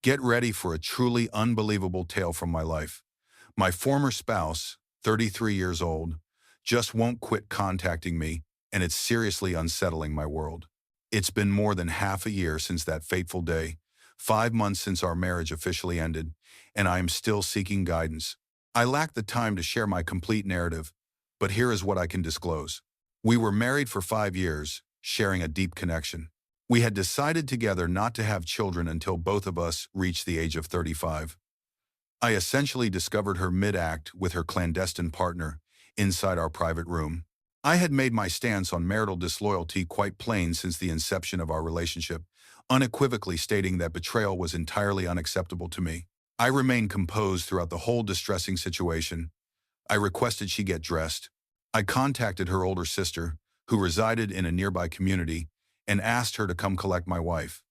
Get ready for a truly unbelievable tale from my life. My former spouse, 33 years old, just won't quit contacting me, and it's seriously unsettling my world. It's been more than half a year since that fateful day, 5 months since our marriage officially ended, and I am still seeking guidance. I lack the time to share my complete narrative, but here is what I can disclose. We were married for 5 years, sharing a deep connection. We had decided together not to have children until both of us reached the age of 35. I essentially discovered her mid-act with her clandestine partner inside our private room. I had made my stance on marital disloyalty quite plain since the inception of our relationship, unequivocally stating that betrayal was entirely unacceptable to me. I remained composed throughout the whole distressing situation. I requested she get dressed. I contacted her older sister, who resided in a nearby community, and asked her to come collect my wife.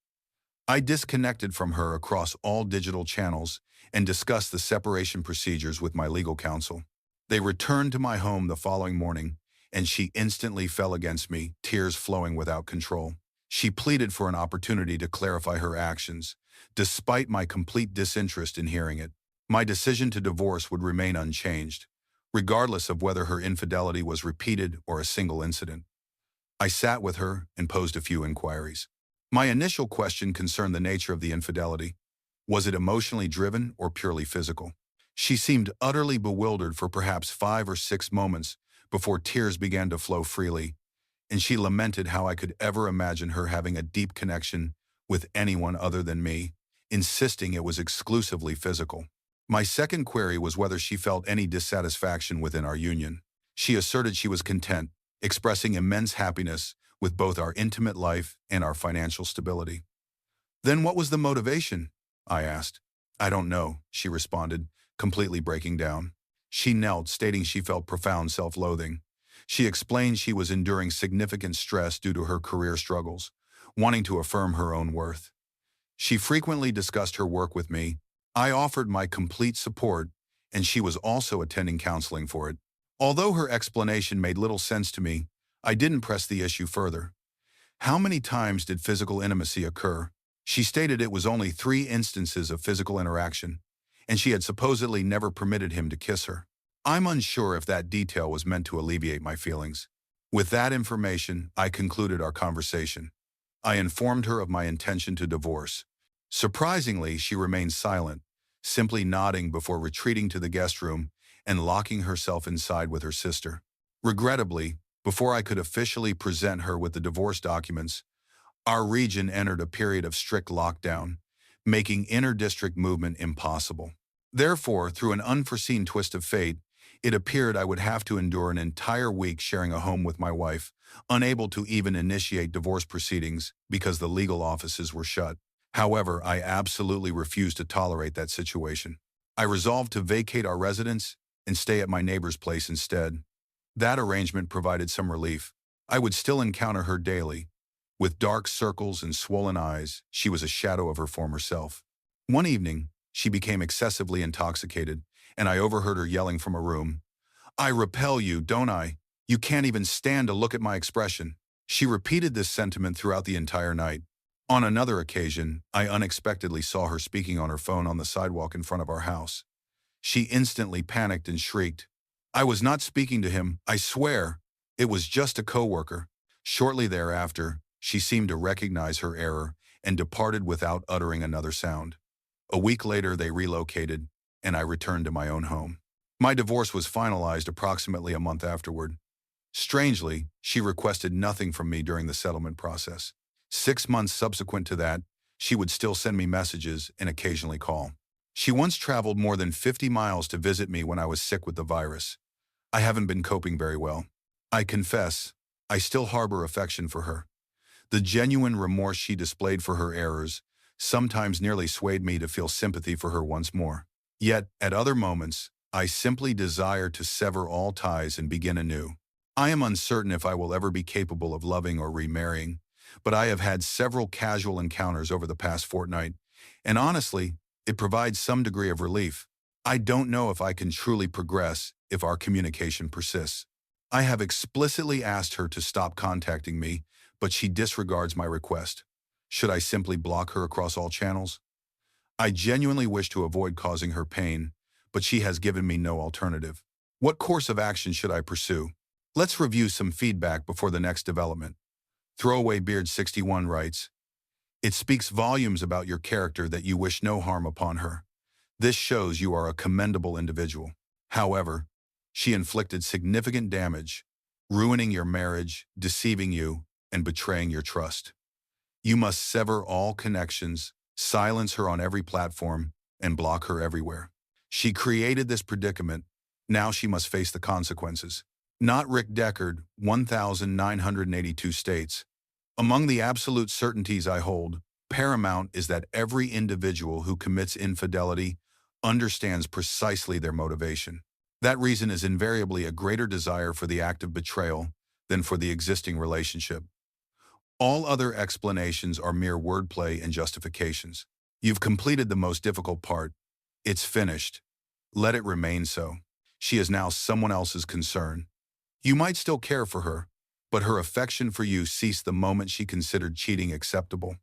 I disconnected from her across all digital channels and discussed the separation procedures with my legal counsel. They returned to my home the following morning, and she instantly fell against me, tears flowing without control. She pleaded for an opportunity to clarify her actions, despite my complete disinterest in hearing it. My decision to divorce would remain unchanged, regardless of whether her infidelity was repeated or a single incident. I sat with her and posed a few inquiries. My initial question concerned the nature of the infidelity. Was it emotionally driven or purely physical? She seemed utterly bewildered for perhaps 5 or 6 moments before tears began to flow freely, and she lamented how I could ever imagine her having a deep connection with anyone other than me, insisting it was exclusively physical. My second query was whether she felt any dissatisfaction within our union. She asserted she was content, expressing immense happiness with both our intimate life and our financial stability. Then what was the motivation? I asked. I don't know, she responded, completely breaking down. She knelt, stating she felt profound self-loathing. She explained she was enduring significant stress due to her career struggles, wanting to affirm her own worth. She frequently discussed her work with me. I offered my complete support, and she was also attending counseling for it. Although her explanation made little sense to me, I didn't press the issue further. How many times did physical intimacy occur? She stated it was only 3 instances of physical interaction, and she had supposedly never permitted him to kiss her. I'm unsure if that detail was meant to alleviate my feelings. With that information, I concluded our conversation. I informed her of my intention to divorce. Surprisingly, she remained silent, simply nodding before retreating to the guest room and locking herself inside with her sister. Regrettably, before I could officially present her with the divorce documents, our region entered a period of strict lockdown, making inter-district movement impossible. Therefore, through an unforeseen twist of fate, it appeared I would have to endure an entire week sharing a home with my wife, unable to even initiate divorce proceedings because the legal offices were shut. However, I absolutely refused to tolerate that situation. I resolved to vacate our residence and stay at my neighbor's place instead. That arrangement provided some relief. I would still encounter her daily. With dark circles and swollen eyes, she was a shadow of her former self. One evening, she became excessively intoxicated, and I overheard her yelling from a room, "I repel you, don't I? You can't even stand to look at my expression." She repeated this sentiment throughout the entire night. On another occasion, I unexpectedly saw her speaking on her phone on the sidewalk in front of our house. She instantly panicked and shrieked, "I was not speaking to him, I swear. It was just a coworker." Shortly thereafter, she seemed to recognize her error and departed without uttering another sound. A week later, they relocated, and I returned to my own home. My divorce was finalized approximately a month afterward. Strangely, she requested nothing from me during the settlement process. 6 months subsequent to that, she would still send me messages and occasionally call. She once traveled more than 50 miles to visit me when I was sick with the virus. I haven't been coping very well. I confess, I still harbor affection for her. The genuine remorse she displayed for her errors sometimes nearly swayed me to feel sympathy for her once more. Yet, at other moments, I simply desire to sever all ties and begin anew. I am uncertain if I will ever be capable of loving or remarrying, but I have had several casual encounters over the past fortnight, and honestly, it provides some degree of relief. I don't know if I can truly progress if our communication persists. I have explicitly asked her to stop contacting me, but she disregards my request. Should I simply block her across all channels? I genuinely wish to avoid causing her pain, but she has given me no alternative. What course of action should I pursue? Let's review some feedback before the next development. Throwaway Beard 61 writes, "It speaks volumes about your character that you wish no harm upon her. This shows you are a commendable individual. However, she inflicted significant damage, ruining your marriage, deceiving you, and betraying your trust. You must sever all connections, silence her on every platform, and block her everywhere. She created this predicament. Now she must face the consequences." Not Rick Deckard, 1982 states, "Among the absolute certainties I hold, paramount is that every individual who commits infidelity understands precisely their motivation. That reason is invariably a greater desire for the act of betrayal than for the existing relationship. All other explanations are mere wordplay and justifications. You've completed the most difficult part. It's finished. Let it remain so. She is now someone else's concern. You might still care for her, but her affection for you ceased the moment she considered cheating acceptable.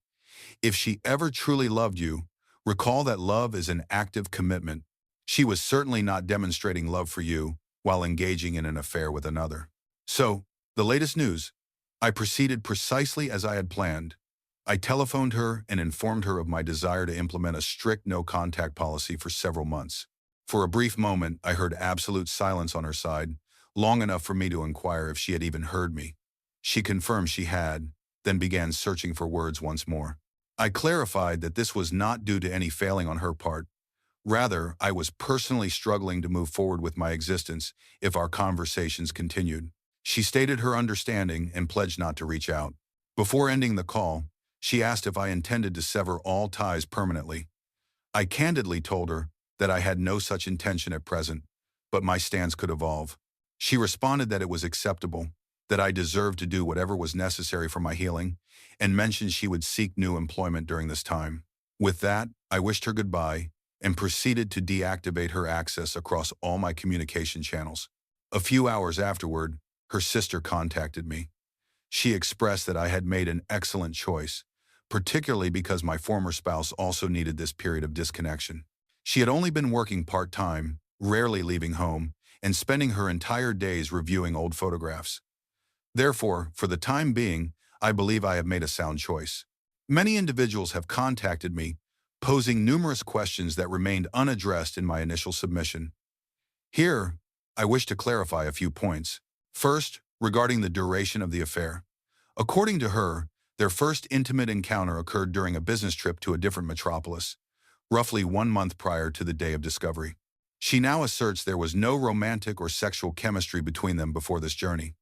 If she ever truly loved you, recall that love is an active commitment. She was certainly not demonstrating love for you while engaging in an affair with another." So, the latest news. I proceeded precisely as I had planned. I telephoned her and informed her of my desire to implement a strict no-contact policy for several months. For a brief moment, I heard absolute silence on her side, long enough for me to inquire if she had even heard me. She confirmed she had, then began searching for words once more. I clarified that this was not due to any failing on her part. Rather, I was personally struggling to move forward with my existence if our conversations continued. She stated her understanding and pledged not to reach out. Before ending the call, she asked if I intended to sever all ties permanently. I candidly told her that I had no such intention at present, but my stance could evolve. She responded that it was acceptable, that I deserved to do whatever was necessary for my healing, and mentioned she would seek new employment during this time. With that, I wished her goodbye and proceeded to deactivate her access across all my communication channels. A few hours afterward, her sister contacted me. She expressed that I had made an excellent choice, particularly because my former spouse also needed this period of disconnection. She had only been working part-time, rarely leaving home, and spending her entire days reviewing old photographs. Therefore, for the time being, I believe I have made a sound choice. Many individuals have contacted me, posing numerous questions that remained unaddressed in my initial submission. Here, I wish to clarify a few points. First, regarding the duration of the affair. According to her, their first intimate encounter occurred during a business trip to a different metropolis, roughly 1 month prior to the day of discovery. She now asserts there was no romantic or sexual chemistry between them before this journey.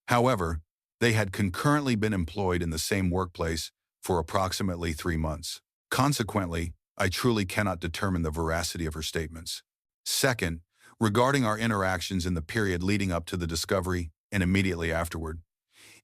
However, they had concurrently been employed in the same workplace for approximately 3 months. Consequently, I truly cannot determine the veracity of her statements. Second, regarding our interactions in the period leading up to the discovery and immediately afterward.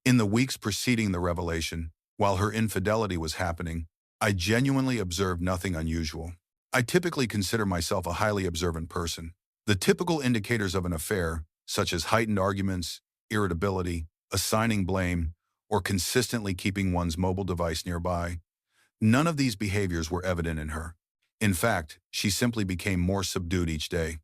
In the weeks preceding the revelation, while her infidelity was happening, I genuinely observed nothing unusual. I typically consider myself a highly observant person. The typical indicators of an affair, such as heightened arguments, irritability, assigning blame, or consistently keeping one's mobile device nearby, none of these behaviors were evident in her. In fact, she simply became more subdued each day.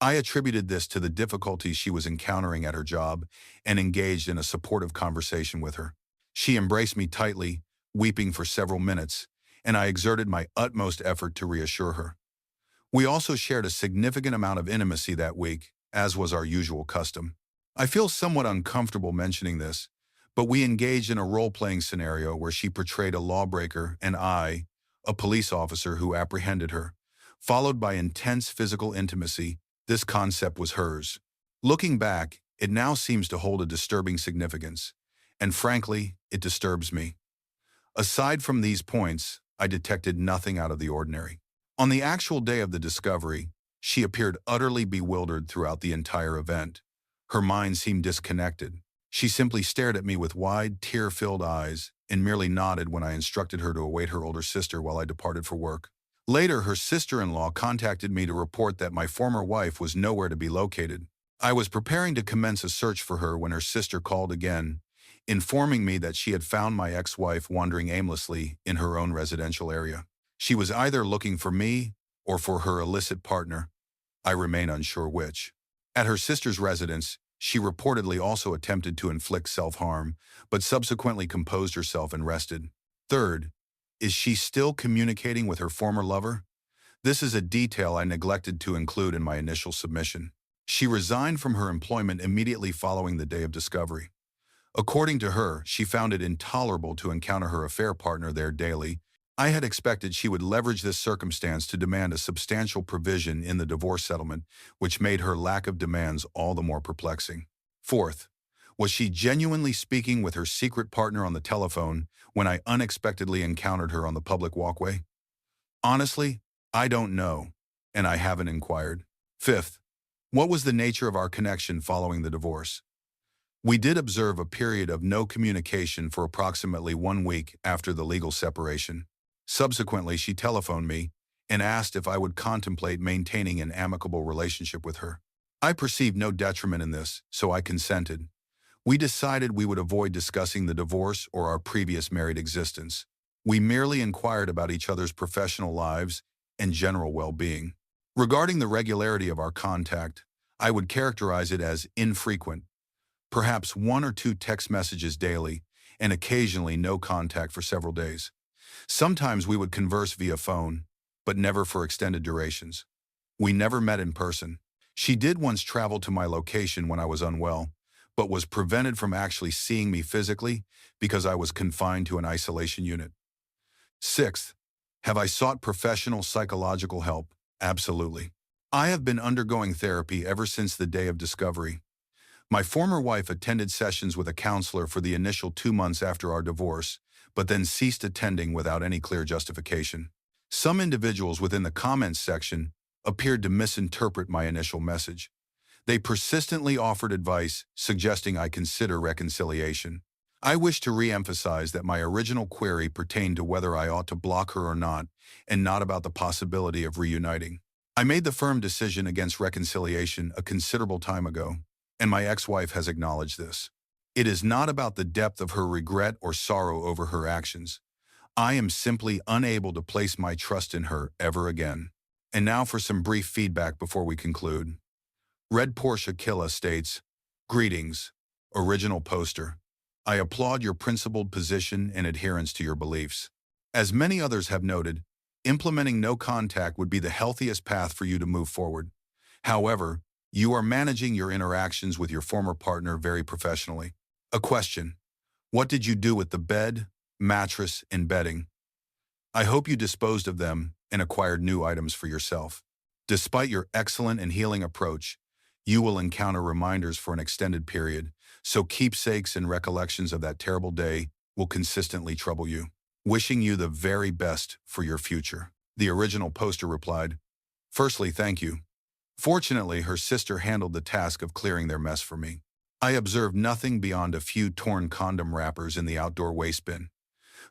I attributed this to the difficulties she was encountering at her job and engaged in a supportive conversation with her. She embraced me tightly, weeping for several minutes, and I exerted my utmost effort to reassure her. We also shared a significant amount of intimacy that week, as was our usual custom. I feel somewhat uncomfortable mentioning this, but we engaged in a role-playing scenario where she portrayed a lawbreaker and I, a police officer who apprehended her, followed by intense physical intimacy. This concept was hers. Looking back, it now seems to hold a disturbing significance, and frankly, it disturbs me. Aside from these points, I detected nothing out of the ordinary. On the actual day of the discovery, she appeared utterly bewildered throughout the entire event. Her mind seemed disconnected. She simply stared at me with wide, tear-filled eyes and merely nodded when I instructed her to await her older sister while I departed for work. Later, her sister-in-law contacted me to report that my former wife was nowhere to be located. I was preparing to commence a search for her when her sister called again, informing me that she had found my ex-wife wandering aimlessly in her own residential area. She was either looking for me or for her illicit partner. I remain unsure which. At her sister's residence, she reportedly also attempted to inflict self-harm, but subsequently composed herself and rested. Third, is she still communicating with her former lover? This is a detail I neglected to include in my initial submission. She resigned from her employment immediately following the day of discovery. According to her, she found it intolerable to encounter her affair partner there daily. I had expected she would leverage this circumstance to demand a substantial provision in the divorce settlement, which made her lack of demands all the more perplexing. Fourth, was she genuinely speaking with her secret partner on the telephone when I unexpectedly encountered her on the public walkway? Honestly, I don't know, and I haven't inquired. Fifth, what was the nature of our connection following the divorce? We did observe a period of no communication for approximately 1 week after the legal separation. Subsequently, she telephoned me and asked if I would contemplate maintaining an amicable relationship with her. I perceived no detriment in this, so I consented. We decided we would avoid discussing the divorce or our previous married existence. We merely inquired about each other's professional lives and general well-being. Regarding the regularity of our contact, I would characterize it as infrequent, perhaps 1 or 2 text messages daily, and occasionally no contact for several days. Sometimes we would converse via phone, but never for extended durations. We never met in person. She did once travel to my location when I was unwell, but was prevented from actually seeing me physically because I was confined to an isolation unit. Sixth, have I sought professional psychological help? Absolutely. I have been undergoing therapy ever since the day of discovery. My former wife attended sessions with a counselor for the initial 2 months after our divorce, but then ceased attending without any clear justification. Some individuals within the comments section appeared to misinterpret my initial message. They persistently offered advice, suggesting I consider reconciliation. I wish to re-emphasize that my original query pertained to whether I ought to block her or not, and not about the possibility of reuniting. I made the firm decision against reconciliation a considerable time ago, and my ex-wife has acknowledged this. It is not about the depth of her regret or sorrow over her actions. I am simply unable to place my trust in her ever again. And now for some brief feedback before we conclude. Red Porsche Killa states, "Greetings, original poster. I applaud your principled position and adherence to your beliefs. As many others have noted, implementing no contact would be the healthiest path for you to move forward. However, you are managing your interactions with your former partner very professionally. A question: what did you do with the bed, mattress, and bedding? I hope you disposed of them and acquired new items for yourself. Despite your excellent and healing approach, you will encounter reminders for an extended period, so keepsakes and recollections of that terrible day will consistently trouble you. Wishing you the very best for your future." The original poster replied, "Firstly, thank you. Fortunately, her sister handled the task of clearing their mess for me. I observed nothing beyond a few torn condom wrappers in the outdoor waste bin.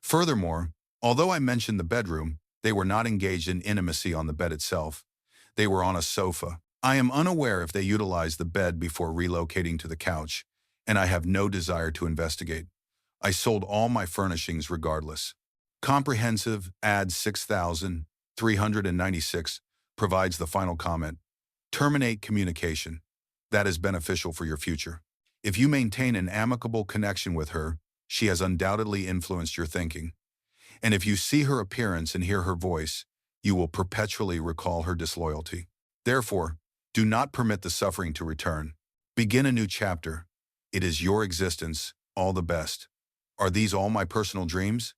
Furthermore, although I mentioned the bedroom, they were not engaged in intimacy on the bed itself. They were on a sofa. I am unaware if they utilized the bed before relocating to the couch, and I have no desire to investigate. I sold all my furnishings regardless." Comprehensive Ad 6396 provides the final comment. "Terminate communication. That is beneficial for your future. If you maintain an amicable connection with her, she has undoubtedly influenced your thinking. And if you see her appearance and hear her voice, you will perpetually recall her disloyalty. Therefore, do not permit the suffering to return. Begin a new chapter. It is your existence. All the best. Are these all my personal dreams?